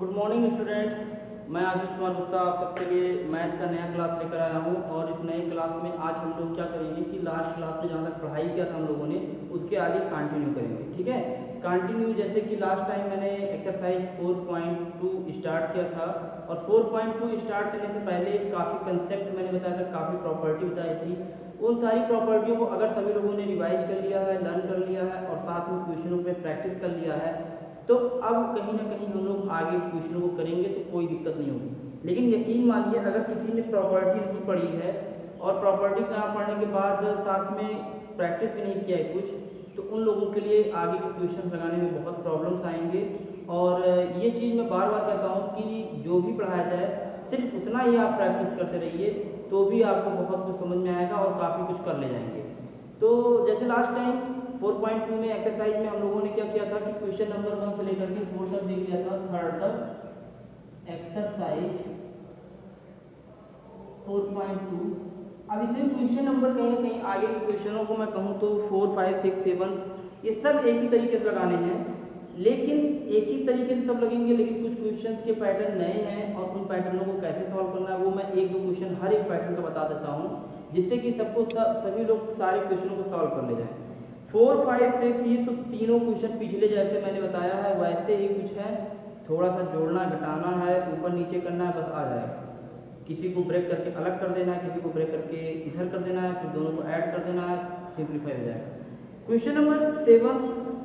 Good morning students. मैं आशीष कुमार गुप्ता आप सबके लिए मैथ का नया क्लास लेकर आया हूँ। और इस नए क्लास में आज हम लोग क्या करेंगे कि लास्ट क्लास में जहाँ तक पढ़ाई किया था हम लोगों ने उसके आगे कंटिन्यू करेंगे। ठीक है, कंटिन्यू जैसे कि लास्ट टाइम मैंने एक्सरसाइज 4.2 स्टार्ट किया था। और 4.2 स्टार्ट करने से पहले काफ़ी कंसेप्ट मैंने बताया था, काफ़ी प्रॉपर्टी बताई थी। उन सारी प्रॉपर्टियों को अगर सभी लोगों ने रिवाइज कर लिया है, लर्न कर लिया है और साथ में क्वेश्चनों पे प्रैक्टिस कर लिया है, तो अब कहीं ना कहीं हम लोग आगे क्वेश्चनों को करेंगे तो कोई दिक्कत नहीं होगी। लेकिन यकीन मानिए अगर किसी ने प्रॉपर्टीज भी पढ़ी है और प्रॉपर्टी ना पढ़ने के बाद साथ में प्रैक्टिस भी नहीं किया है कुछ, तो उन लोगों के लिए आगे के क्वेश्चन लगाने में बहुत प्रॉब्लम्स आएंगे। और ये चीज़ मैं बार बार कहता हूँ कि जो भी पढ़ाया जाए सिर्फ उतना ही आप प्रैक्टिस करते रहिए, तो भी आपको बहुत कुछ समझ में आएगा और काफ़ी कुछ कर ले जाएंगे। तो जैसे लास्ट टाइम 4.2 में एक्सरसाइज में हम लोगों ने क्या किया था कि क्वेश्चन नंबर 1 से लेकर के 4 तक देख लिया था, थर्ड तक एक्सरसाइज 4.2। अब इसमें क्वेश्चन नंबर कहीं ना कहीं आगे के क्वेश्चनों को मैं कहूँ तो 4, 5, 6, 7 ये सब एक ही तरीके से लगाने हैं। लेकिन एक ही तरीके से सब लगेंगे, लेकिन कुछ क्वेश्चंस के पैटर्न नए हैं और उन पैटर्नों को कैसे सॉल्व करना है वो मैं एक दो क्वेश्चन हर एक पैटर्न का बता देता हूँ, जिससे कि सभी लोग सारे क्वेश्चनों को सॉल्व कर ले जाएं। 4, 5, 6 ये तो तीनों क्वेश्चन पिछले जैसे मैंने बताया है वैसे ही कुछ है, थोड़ा सा जोड़ना घटाना है, ऊपर नीचे करना है, बस आ जाएगा। किसी को ब्रेक करके अलग कर देना है, किसी को ब्रेक करके इधर कर देना है, फिर दोनों को ऐड कर देना है, सिंप्लीफाई हो जाएगा। क्वेश्चन नंबर 7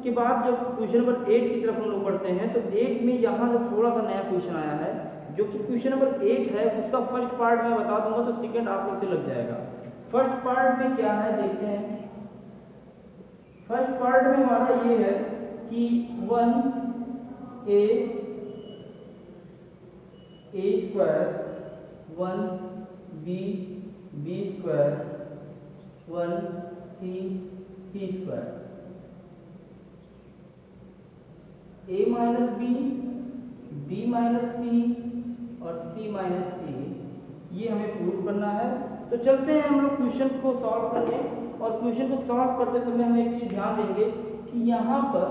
के बाद जब क्वेश्चन नंबर 8 की तरफ हम लोग बढ़ते हैं तो 8 में यहाँ जो थोड़ा सा नया क्वेश्चन आया है जो कि क्वेश्चन नंबर 8 है, उसका फर्स्ट पार्ट मैं बता दूंगा तो सेकंड आप लोग से लग जाएगा। फर्स्ट पार्ट में क्या है देखते हैं। फर्स्ट पार्ट में हमारा ये है कि 1a square 1b square 1c square a minus B minus C और c माइनस ए, ये हमें प्रूव करना है। तो चलते हैं हम लोग क्वेश्चन को सॉल्व करने। और क्वेश्चन को सॉल्व करते समय हम एक चीज ध्यान देंगे कि यहाँ पर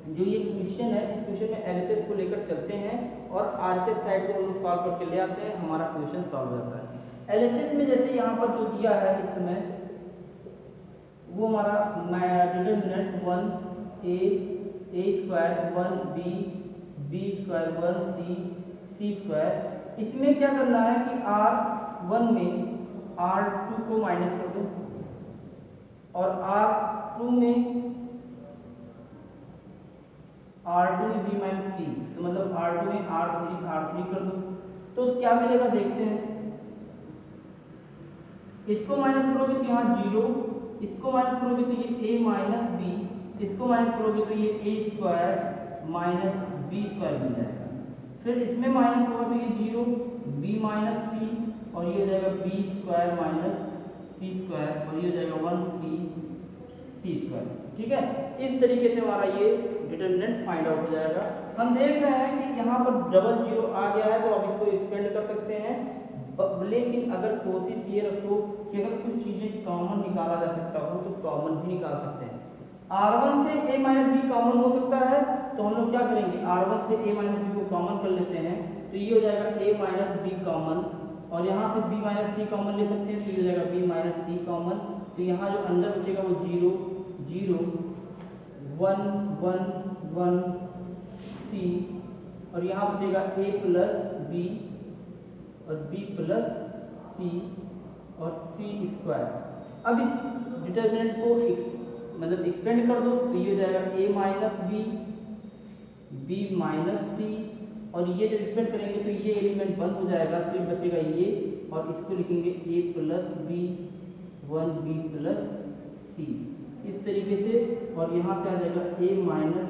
जो ये क्वेश्चन है इस क्वेश्चन में एलएचएस को लेकर चलते हैं और आरएचएस साइड को हम लोग सॉल्व करके ले आते हैं, हमारा क्वेश्चन सॉल्व हो जाता है। एलएचएस में जैसे यहाँ पर जो दिया है इस समय वो हमारा determinant 1a square 1b square 1c square, इसमें क्या करना है कि R1 में R2 को माइनस कर दो और R2 में b माइनस सी, तो मतलब R2 में R3 कर दो। तो क्या मिलेगा देखते हैं। इसको माइनस करोगे तो यहाँ 0, इसको माइनस करोगे तो ये a माइनस बी, इसको माइनस करोगे तो ये a square minus B square बन जाएगा। फिर इसमें माइनस होगा तो ये 0 b माइनस सी और ये हो जाएगा b स्क्वायर माइनस सी स्क्वायर और ये हो जाएगा 1c स्क्वायर। ठीक है, इस तरीके से हमारा ये डिटरमिनेंट फाइंड आउट हो जाएगा। हम देख रहे हैं कि यहाँ पर डबल 0 आ गया है तो अब इसको एक्सपेंड कर सकते हैं। लेकिन अगर कोशिश ये रखो कि अगर कुछ चीजें कॉमन निकाला जा सकता हो तो कॉमन भी निकाल सकते हैं। R1 से a माइनस बी कॉमन हो सकता है तो हम लोग क्या करेंगे, R1 से a माइनस बी को कॉमन कर लेते हैं, तो ये हो जाएगा a माइनस बी कॉमन और यहाँ से b माइनस सी कॉमन ले सकते हैं तो ये हो जाएगा b माइनस सी कॉमन। तो यहाँ जो अंदर बचेगा वो 0 0 1 1 1 c और यहाँ बचेगा a प्लस बी और b प्लस c और c स्क्वायर। अब इस डिटरमिनेंट को मतलब एक्सपेंड कर दो तो ये हो जाएगा a minus b minus C और ये जब एक्सपेंड करेंगे तो ये एलिमेंट बंद हो जाएगा, फिर बचेगा ये और इसको लिखेंगे a plus B 1b plus C इस तरीके से। और यहाँ से आ जाएगा a minus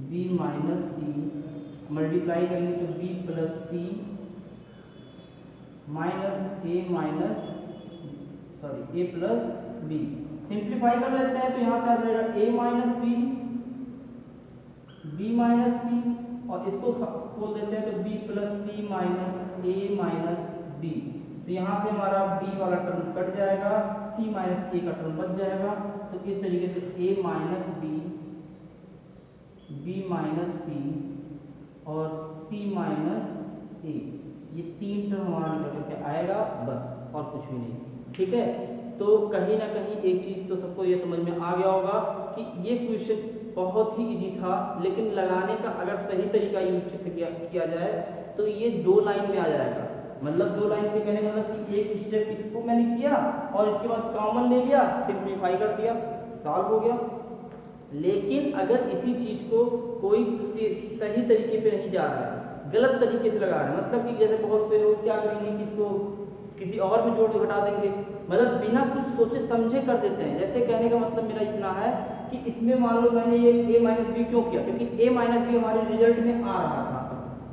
b minus C, multiply करेंगे तो b plus C minus a plus b। Simplify कर लेते हैं तो यहाँ से आ जाएगा a minus b minus C और इसको खोल देते हैं तो b plus C minus a minus b। तो यहाँ से हमारा b वाला टर्म कट जाएगा, c माइनस a का टर्म बच जाएगा। तो इस तरीके से a minus b minus C और c माइनस ए, ये 3 टर्म हमारा निकल करके आएगा बस, और कुछ भी नहीं। ठीक है, तो कहीं ना कहीं एक चीज़ तो सबको ये समझ में आ गया होगा कि ये क्वेश्चन बहुत ही इजी था, लेकिन लगाने का अगर सही तरीका यूज किया जाए तो ये 2 लाइन में आ जाएगा। मतलब 2 लाइन के कहने मतलब कि एक स्टेप इसको मैंने किया और इसके बाद कॉमन ले लिया, सिंप्लीफाई कर दिया, सॉल्व हो गया। लेकिन अगर इसी चीज़ को कोई सही तरीके पे नहीं जा रहा है, गलत तरीके से लगा रहा है, मतलब कि जैसे बहुत से लोग क्या करेंगे कि इसको किसी और में जोड़ के घटा देंगे, मतलब बिना कुछ सोचे समझे कर देते हैं। जैसे कहने का मतलब मेरा इतना है कि इसमें मान लो मैंने ये a माइनस बी क्यों किया, क्योंकि a माइनस बी हमारे रिजल्ट में आ रहा था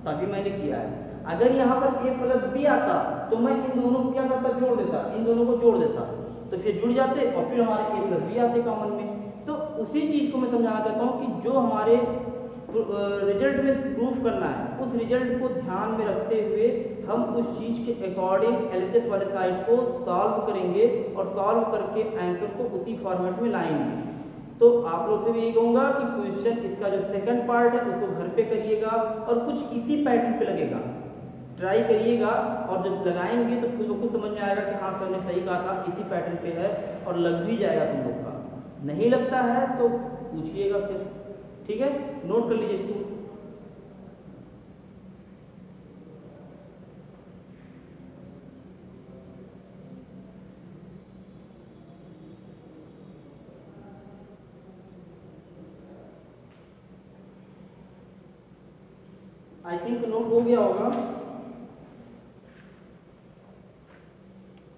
तभी मैंने किया है। अगर यहाँ पर a प्लस बी आता तो मैं इन दोनों को क्या करता, जोड़ देता, इन दोनों को जोड़ देता, तो फिर जुड़ जाते और फिर हमारे a प्लस बी आते कॉमन में। तो उसी चीज़ को मैं समझाना चाहता हूँ कि जो हमारे रिजल्ट में प्रूफ करना है, उस रिजल्ट को ध्यान में रखते हुए हम उस चीज़ के अकॉर्डिंग एलएचएस वाले साइड को सॉल्व करेंगे और सॉल्व करके आंसर को उसी फॉर्मेट में लाएंगे। तो आप लोग से भी यही कहूँगा कि क्वेश्चन इसका जो सेकंड पार्ट है उसको घर पे करिएगा और कुछ इसी पैटर्न पे लगेगा, ट्राई करिएगा, और जब लगाएंगे तो खुद को समझ में आएगा कि हाँ सर ने सही कहा था, इसी पैटर्न पे है, और लग भी जाएगा तुम लोग का। नहीं लगता है तो पूछिएगा फिर, ठीक है, नोट कर लीजिए इसको। आई थिंक नोट हो गया होगा,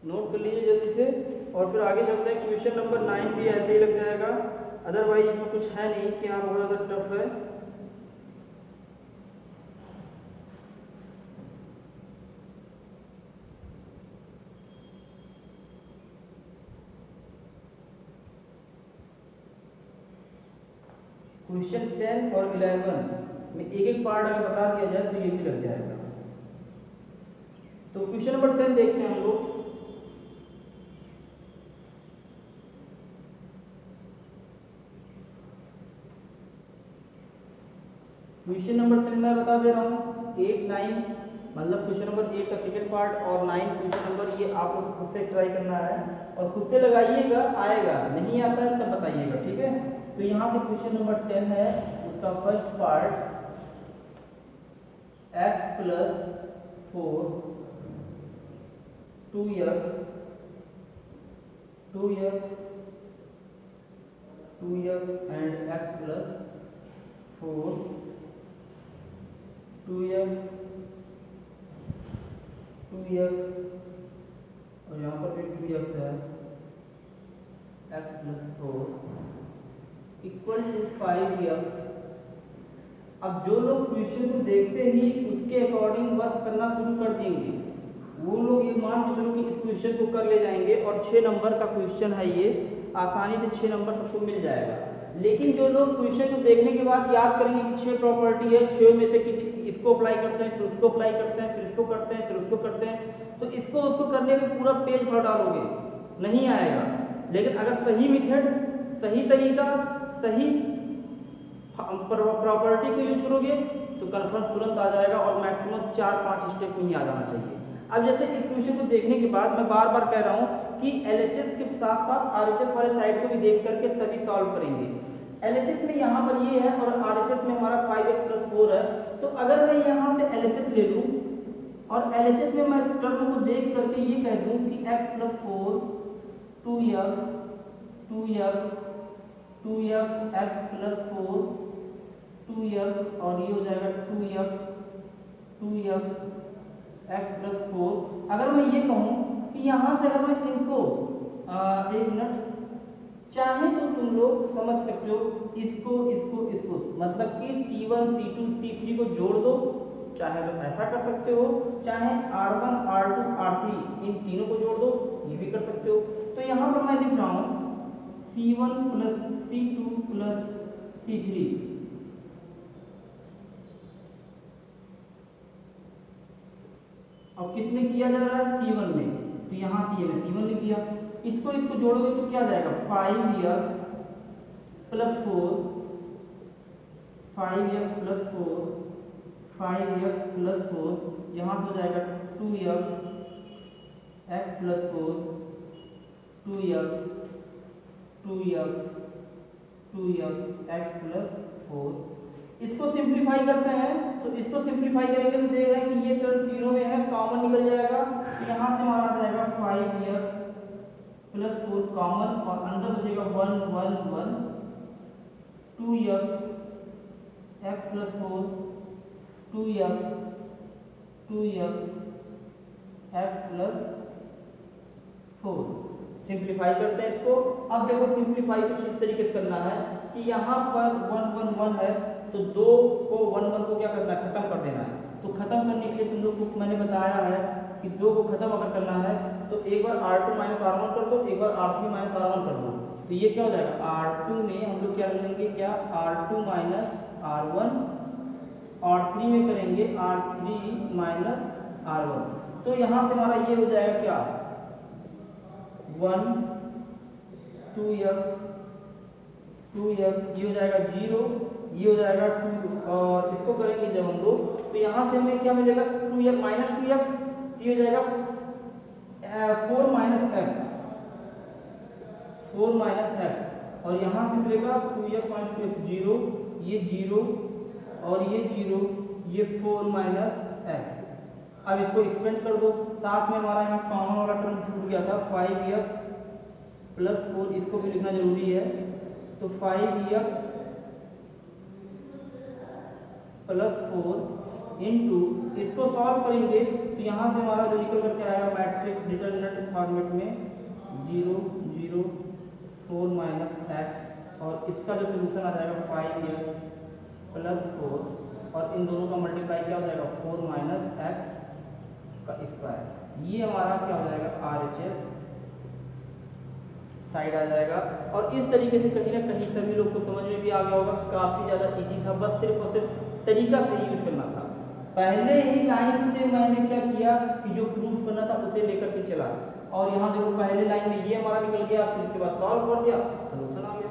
नोट कर लीजिए जल्दी से, और फिर आगे चलते हैं। क्वेश्चन नंबर 9 भी ऐसे ही लग जाएगा, अदरवाइज इसमें कुछ है नहीं कि हाँ बहुत ज़्यादा टफ है। क्वेश्चन 10 और 11 में एक एक पार्ट अगर बता दिया जाए तो ये भी लग जाएगा। तो क्वेश्चन नंबर 10 देखते हैं हम लोग। क्वेश्चन नंबर 10 मैं बता दे रहा हूँ, 8 9 मतलब क्वेश्चन नंबर 8 का सेकंड पार्ट और 9 क्वेश्चन नंबर, ये आप लोग खुद से ट्राई करना है और खुद से लगाइएगा, आएगा, नहीं आता है तब बताइएगा, ठीक है। तो यहाँ पे क्वेश्चन नंबर 10 है, उसका first part x plus 4 2x 2x and x plus 4 2x और यहाँ पर भी 2x है, x plus 4 equal to 5x। अब जो लोग क्वेश्चन को देखते ही उसके अकॉर्डिंग वर्क करना शुरू कर देंगे, वो लोग ये मान के चलो कि इस क्वेश्चन को कर ले जाएंगे और 6 नंबर का क्वेश्चन है ये, आसानी से 6 नंबर सबको मिल जाएगा। लेकिन जो लोग क्वेश्चन को देखने के बाद याद करेंगे कि 6 प्रॉपर्टी है, 6 में से किसी इसको अप्लाई करते हैं, फिर उसको अप्लाई करते हैं, फिर इसको करते हैं, फिर उसको करते हैं, तो इसको उसको करने में पूरा पेज भर डालोगे, नहीं आएगा। लेकिन अगर सही मेथड, सही तरीका, सही प्रॉपर्टी को यूज करोगे तो कन्फर्म तुरंत आ जाएगा और मैक्सिमम 4-5 स्टेप में ही आ जाना चाहिए। अब जैसे इस क्वेश्चन को देखने के बाद मैं बार बार कह रहा हूँ कि एलएचएस के साथ साथ आरएचएस वाले साइड को भी देख करके तभी सॉल्व करेंगे। एलएचएस में यहाँ पर ये है और आरएचएस में हमारा 5x प्लस 4 है, तो अगर मैं यहाँ से एलएचएस ले लूँ और एलएचएस में मैं टर्म को देख करके ये कह दूँ कि x plus 4 2x x plus 4 2x और ये हो जाएगा 2x x प्लस 4। अगर मैं ये कहूँ कि यहाँ से अगर मैं इनको एक मिनट, चाहे तो तुम लोग समझ सकते हो इसको मतलब कि C1 C2 C3 को जोड़ दो, चाहे तो ऐसा कर सकते हो, चाहे R1 R2 R3 इन तीनों को जोड़ दो, ये भी कर सकते हो। तो यहाँ पर मैं लिख रहा हूँ C1 plus C2 plus C3, और किसमें किया जा रहा है, C1 में, तो यहाँ C1 ने किया, इसको जोड़ोगे तो क्या जाएगा 5x plus 4 5x plus 4 5x plus 4, यहाँ से हो जाएगा 2x x plus 4, 2x 2x 2x x plus 4। इसको सिंप्लीफाई करते हैं, तो इसको सिंप्लीफाई करेंगे तो देख रहे हैं कि ये टर्म तीनों में है, कॉमन निकल जाएगा। तो यहाँ से हमारा आ जाएगा 5x प्लस 4 कॉमन, और अंदर बचेगा 1 1 1, 2x x plus 4, 2x 2x x plus 4। Simplify करते हैं इसको। अब देखो सिंप्लीफाई कुछ इस तरीके से करना है कि यहाँ पर 1 1 1 है, तो 2 को 1 1 को क्या करना है, खत्म कर देना है। तो खत्म करने के लिए तुम लोग को मैंने बताया है कि 2 को खत्म अगर करना है तो एक बार R2 माइनस R1 कर दो, एक बार R3 माइनस R1 कर दो। तो ये क्या हो जाएगा, R2 में हम लोग क्या लेंगे, क्या R2 माइनस R1, और 3 में करेंगे R3 माइनस R1। तो यहाँ से हमारा ये हो जाएगा क्या, 1 2x 2x, ये हो जाएगा 0, ये हो जाएगा 2, और इसको करेंगे जब हम लोग तो यहाँ से हमें क्या मिलेगा, 2x माइनस 2x, ये हो जाएगा 4 माइनस x, 4 माइनस x, और यहाँ से मिलेगा 2x माइनस 2x 0, ये 0 और ये 0, ये 4 माइनस x। अब इसको एक्सपेंड कर दो, साथ में हमारा यहाँ कॉमन वाला टर्म छूट गया था 5x प्लस 4, इसको भी लिखना जरूरी है। तो 5x प्लस 4 इंटू, इसको सॉल्व करेंगे तो यहाँ से हमारा जो निकल करके आएगा मैट्रिक्स डिटरमिनेंट फॉर्मेट में 0 0 4 माइनस x, और इसका जो सोल्यूशन आ जाएगा 5x प्लस 4, और इन दोनों का मल्टीप्लाई क्या हो जाएगा 4 माइनस x का स्क्वायर। ये हमारा क्या हो जाएगा RHS साइड आ जाएगा। और इस तरीके से कहीं ना कहीं सभी लोग को समझ में भी आ गया होगा, काफ़ी ज़्यादा इजी था, बस सिर्फ और सिर्फ तरीका सही यूज करना था। पहले ही लाइन से मैंने क्या किया कि जो प्रूफ करना था उसे लेकर के चला, और यहाँ देखो पहले लाइन में ये हमारा निकल गया, फिर इसके बाद सॉल्व कर दिया, सोल्यूशन आ गया।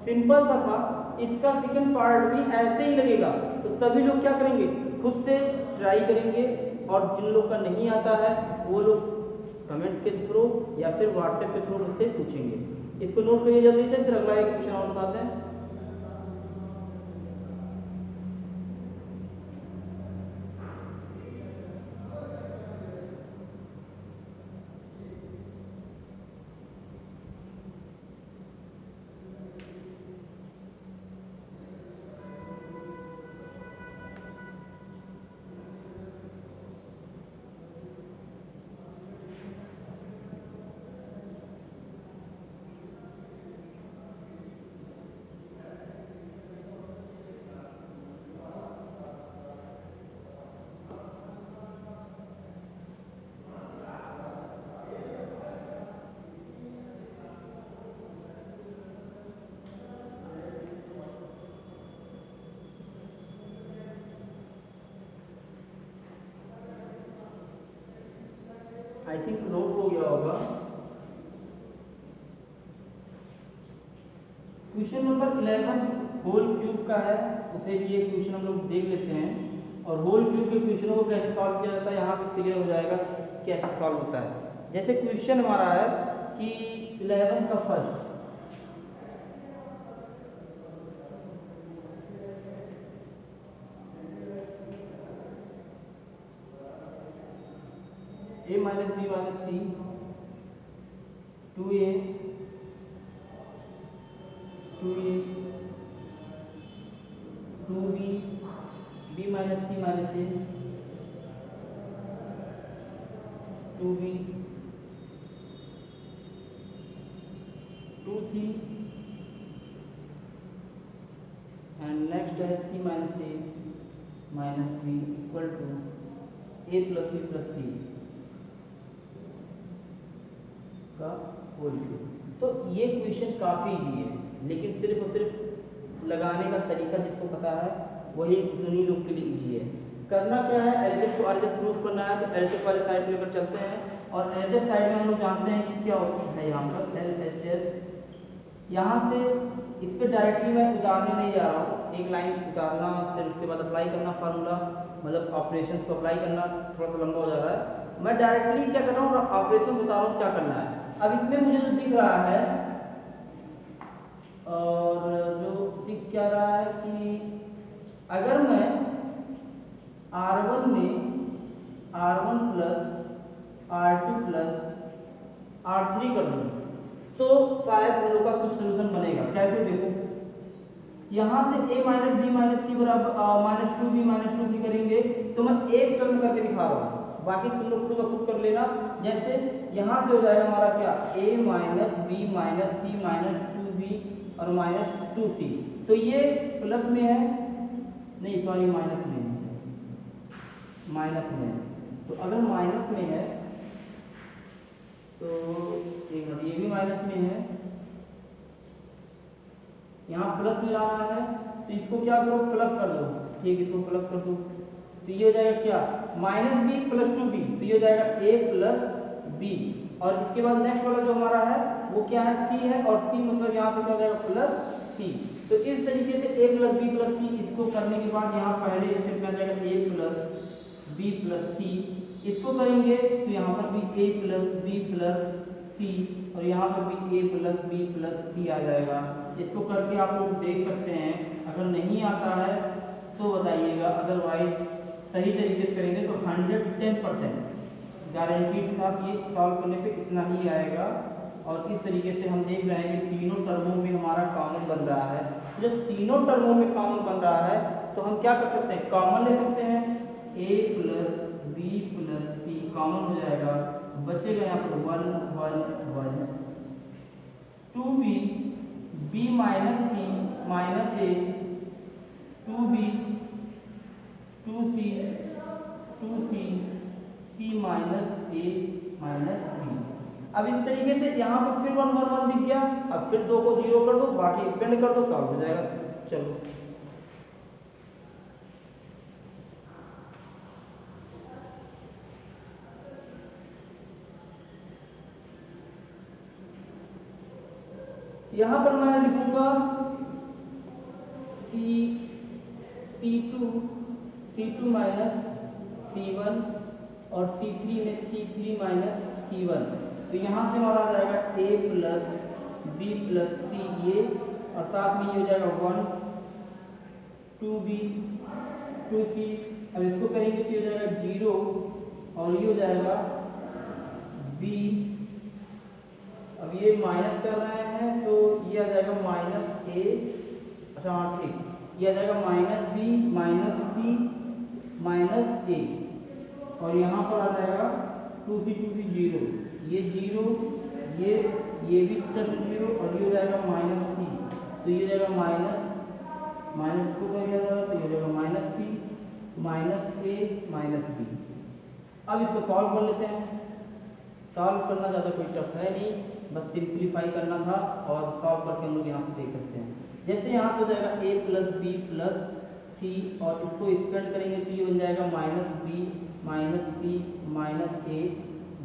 सिंपल सा था। इसका सेकंड पार्ट भी ऐसे ही लगेगा, तो सभी लोग क्या करेंगे, खुद से ट्राई करेंगे, और जिन लोग का नहीं आता है वो लोग कमेंट के थ्रू या फिर व्हाट्सएप के थ्रू मुझसे पूछेंगे। इसको नोट करिए जल्दी से, फिर अगला एक क्वेश्चन और बताते हैं। आई थिंक नोट हो गया होगा। क्वेश्चन नंबर 11 होल क्यूब का है, उसे भी ये क्वेश्चन हम लोग देख लेते हैं, और होल क्यूब के क्वेश्चनों को कैसे सॉल्व किया जाता है यहाँ पे क्लियर हो जाएगा कैसे सॉल्व होता है। जैसे क्वेश्चन हमारा है कि 11 का first, a minus B minus C 2a 2b b minus C minus a 2b 2c, and next है c minus a minus b equal to a plus B plus C का whole cube. तो ये question काफ़ी easy है, लेकिन सिर्फ और सिर्फ लगाने का तरीका जिसको पता है वही उन्हीं लोग के लिए इजी है। करना क्या है, एलएचएस को आरएचएस प्रूफ करना है, तो एलएचएस वाले साइड पे लेकर चलते हैं, और एलएचएस साइड में हम लोग जानते हैं कि क्या है यहाँ पर एलएचएस, यहाँ से इस पर डायरेक्टली मैं उतारने नहीं जा रहा हूँ, एक लाइन उतारना फिर उसके बाद अप्लाई करना फार्मूला, मतलब ऑपरेशन को अप्लाई करना थोड़ा सा लंबा हो जा रहा है। मैं डायरेक्टली क्या कर रहा हूँ, ऑपरेशन बता रहा हूँ क्या करना है। अब इसमें मुझे जो दिख रहा है और जो दिख क्या रहा है कि अगर मैं R1 में R1 plus R2 plus R3 कर दूँ तो शायद हम लोग का कुछ सोल्यूशन बनेगा। कैसे देखो, यहाँ से a minus B minus C बराबर minus two B minus two C करेंगे तो मैं एक टर्म करके दिखा रहा हूँ, बाकी तुम लोग खुद खुद कर लेना। जैसे यहाँ से हो जाएगा हमारा क्या, a minus B minus C minus two B और माइनस टू सी, तो ये प्लस में है, नहीं सॉरी माइनस में है, माइनस में है। तो अगर माइनस में है तो एक मिनट, ये भी माइनस में है, यहाँ प्लस में लाना है तो इसको क्या करो, प्लस कर दो, ठीक, इसको प्लस कर दो तो ये हो जाएगा क्या, minus B plus two B, तो ये हो जाएगा ए प्लस बी। और इसके बाद नेक्स्ट वाला जो हमारा है वो क्या है, सी है, और सी मतलब यहाँ पे क्या हो जाएगा प्लस सी। तो इस तरीके से ए प्लस बी प्लस सी, इसको करने के बाद यहाँ पहले स्टेप में आ जाएगा ए प्लस बी प्लस सी, इसको करेंगे तो यहाँ पर भी ए प्लस बी प्लस सी और यहाँ पर भी ए प्लस बी प्लस सी आ जाएगा। इसको करके आप लोग देख सकते हैं, अगर नहीं आता है तो बताइएगा, अदरवाइज सही तरीके से करेंगे तो 110% गारंटी के साथ ये सॉल्व करने पे इतना ही आएगा। और इस तरीके से हम देख रहे हैं कि तीनों टर्मों में हमारा कॉमन बन रहा है। जब तीनों टर्मों में कॉमन बन रहा है तो हम क्या कर सकते हैं, कॉमन ले सकते हैं, a plus B plus C common हो जाएगा, बचेगा यहाँ पर 1 1 1, 2b b minus C minus A, 2b 2c 2c c minus A minus B. अब इस तरीके से यहाँ पर फिर 1 1 1 दिख गया, अब फिर 2 को 0 कर दो, बाकी एक्सपेंड कर दो, सॉल्व हो जाएगा। चलो यहाँ पर मैं लिखूंगा C2 माइनस C1 और C3 में C3 माइनस C1, तो यहाँ से हमारा आ जाएगा a प्लस बी प्लस सी ये, और साथ में ये हो जाएगा 1 2b 2c। अब इसको करेंगे तो ये हो जाएगा 0 और ये हो जाएगा b। अब ये माइनस कर रहे हैं तो ये आ जाएगा माइनस ए, अच्छा हाँ ठीक, ये आ जाएगा minus B minus C minus ए, और यहाँ पर आ जाएगा 2c 0, ये 0, ये भी टर्म 0 और ये हो जाएगा माइनस सी, तो ये हो जाएगा माइनस को कर दिया जाएगा तो ये हो जाएगा minus C minus A minus B. अब इसको सॉल्व कर लेते हैं। सॉल्व करना ज़्यादा कोई टफ है नहीं, बस सिंप्लीफाई करना था और सॉल्व करके हम लोग यहाँ से देख सकते हैं। जैसे यहाँ पे हो जाएगा a plus B plus C और इसको एक्सपेंड करेंगे तो ये बन जाएगा minus B minus C minus A,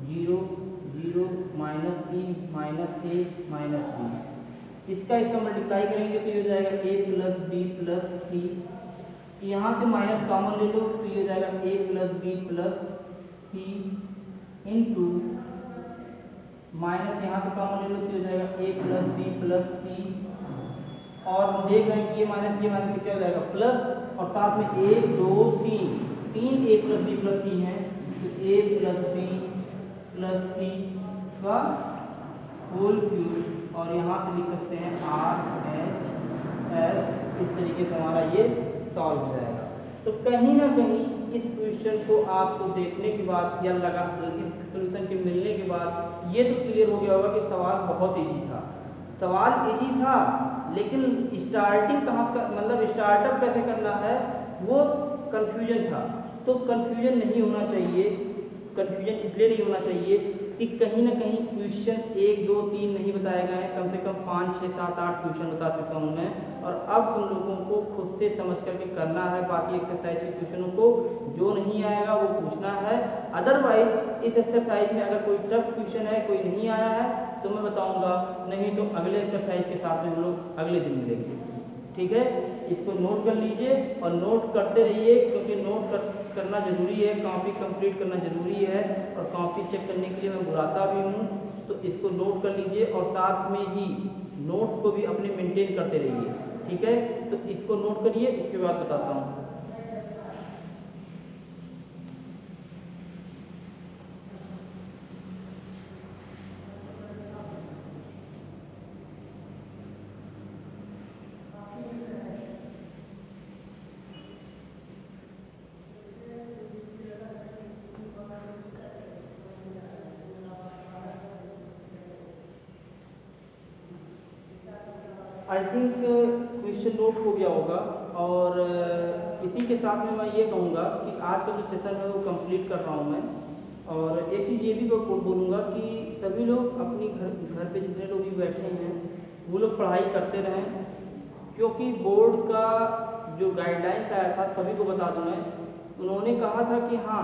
0 0 minus C minus A minus B. इसका मल्टीप्लाई करेंगे तो ये हो जाएगा a प्लस बी प्लस सी, यहाँ से माइनस कॉमन ले लो तो ये हो जाएगा a plus B plus C into minus यहाँ से कॉमन ले लो तो हो जाएगा a plus B plus C, और हम देख रहे हैं कि ये माइनस क्या हो जाएगा प्लस, और साथ में 1 2 3 a प्लस बी प्लस सी है तो a plus B plus C का होल क्यूब, और यहाँ से लिख सकते हैं r s। इस तरीके से हमारा ये सॉल्व हो जाएगा। तो कहीं ना कहीं इस क्वेश्चन को आपको देखने के बाद या लगा इस सोल्यूशन के मिलने के बाद ये तो क्लियर हो गया होगा कि सवाल बहुत इजी था। सवाल इजी था लेकिन स्टार्टिंग कहाँ का, मतलब स्टार्टअप कैसे करना है वो कंफ्यूजन था। तो कंफ्यूजन नहीं होना चाहिए, कंफ्यूजन इसलिए नहीं होना चाहिए कि कहीं ना कहीं क्वेश्चन 1 2 3 नहीं बताए गए हैं, कम से कम 5 6 7 8 क्वेश्चन बता चुका हूँ मैं, और अब तुम लोगों को खुद से समझ करके करना है बाकी एक्सरसाइज के क्वेश्चनों को। जो नहीं आएगा वो पूछना है। अदरवाइज इस एक्सरसाइज में अगर कोई टफ क्वेश्चन है, कोई नहीं आया है तो मैं बताऊंगा, नहीं तो अगले एक्सरसाइज के साथ में हम लोग अगले दिन मिलेंगे। ठीक है, इसको नोट कर लीजिए और नोट करते रहिए, क्योंकि करना जरूरी है, कॉपी कंप्लीट करना जरूरी है और कॉपी चेक करने के लिए मैं बुलाता भी हूँ। तो इसको नोट कर लीजिए और साथ में ही नोट्स को भी अपने मेंटेन करते रहिए। ठीक है, तो इसको नोट करिए, इसके बाद बताता हूँ। आई थिंक क्वेश्चन नोट हो गया होगा और इसी के साथ में मैं ये कहूँगा कि आज का जो सेशन है वो कंप्लीट कर रहा हूँ मैं। और एक चीज़ ये भी बोलूँगा कि सभी लोग अपनी घर पे जितने लोग भी बैठे हैं वो लोग पढ़ाई करते रहें, क्योंकि बोर्ड का जो गाइडलाइंस आया था सभी को बता दूँ मैं, उन्होंने कहा था कि हाँ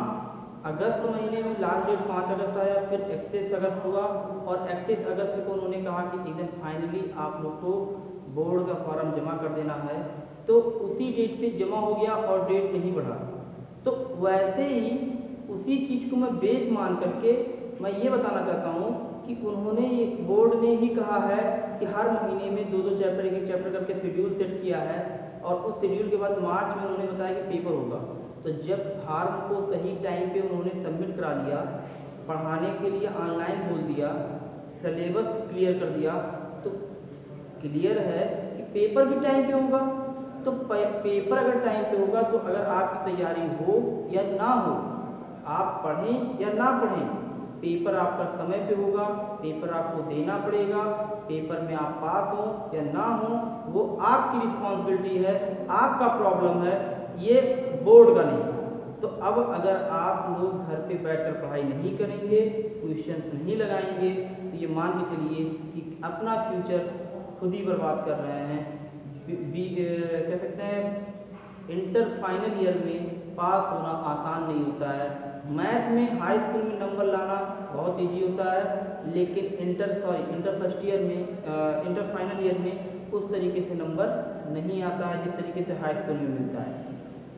अगस्त महीने में लास्ट डेट 5 अगस्त आया, फिर 31 अगस्त हुआ और 31 अगस्त को उन्होंने कहा कि एकदम फाइनली आप लोग को बोर्ड का फॉर्म जमा कर देना है। तो उसी डेट पे जमा हो गया और डेट नहीं बढ़ा। तो वैसे ही उसी चीज़ को मैं बेस मान करके मैं ये बताना चाहता हूँ कि उन्होंने बोर्ड ने ही कहा है कि हर महीने में 2-2 चैप्टर, एक चैप्टर करके शेड्यूल सेट किया है और उस शेड्यूल के बाद मार्च में उन्होंने बताया कि पेपर होगा। तो जब फॉर्म को सही टाइम पे उन्होंने सबमिट करा लिया, पढ़ाने के लिए ऑनलाइन बोल दिया, सिलेबस क्लियर कर दिया, तो क्लियर है कि पेपर भी टाइम पे होगा। तो पेपर अगर टाइम पे होगा तो अगर आपकी तैयारी हो या ना हो, आप पढ़ें या ना पढ़ें, पेपर आपका समय पे होगा, पेपर आपको देना पड़ेगा। पेपर में आप पास हो या ना हो वो आपकी रिस्पॉन्सिबिलिटी है, आपका प्रॉब्लम है, ये बोर्ड का नहीं। तो अब अगर आप लोग घर पे बैठकर पढ़ाई नहीं करेंगे, क्वेश्चंस नहीं लगाएंगे, तो ये मान के चलिए कि अपना फ्यूचर खुद ही बर्बाद कर रहे हैं। कह सकते हैं इंटर फाइनल ईयर में पास होना आसान नहीं होता है। मैथ में हाई स्कूल में नंबर लाना बहुत ईजी होता है, लेकिन इंटर फर्स्ट ईयर में, इंटर फाइनल ईयर में उस तरीके से नंबर नहीं आता है जिस तरीके से हाई स्कूल में मिलता है।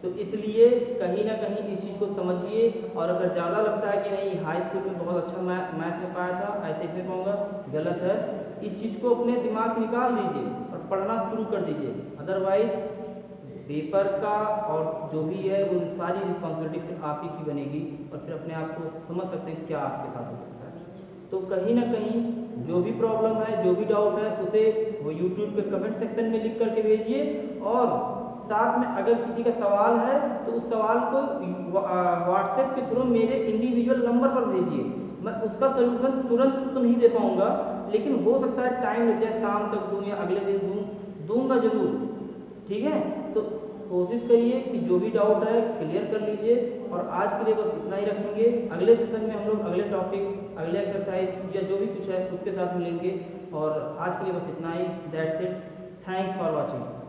तो इसलिए कहीं ना कहीं इस चीज़ को समझिए। और अगर ज़्यादा लगता है कि नहीं हाई स्कूल में बहुत अच्छा मैथ में पाया था, ऐसे इसमें पाऊँगा, गलत है। इस चीज़ को अपने दिमाग से निकाल दीजिए और पढ़ना शुरू कर दीजिए। अदरवाइज पेपर का और जो भी है वो सारी रिस्पॉन्सिबिलिटी फिर आप ही की बनेगी और फिर अपने आप को समझ सकते हैं क्या आपके साथ हो सकता है। तो कहीं ना कहीं जो भी प्रॉब्लम है, जो भी डाउट है, उसे वो यूट्यूब के कमेंट सेक्शन में लिख करके भेजिए। और साथ में अगर किसी का सवाल है तो उस सवाल को व्हाट्सएप के थ्रू मेरे इंडिविजुअल नंबर पर भेजिए। मैं उसका सलूशन तुरंत तो नहीं दे पाऊँगा, लेकिन हो सकता है टाइम लग जाए, शाम तक दूँ या अगले दिन दूँगा ज़रूर। ठीक है, तो कोशिश करिए कि जो भी डाउट है क्लियर कर लीजिए। और आज के लिए बस इतना ही रखेंगे। अगले सेशन में हम लोग अगले टॉपिक, अगले एक्सरसाइज या जो भी कुछ है उसके साथ मिलेंगे। और आज के लिए बस इतना ही। That's it. Thanks for watching.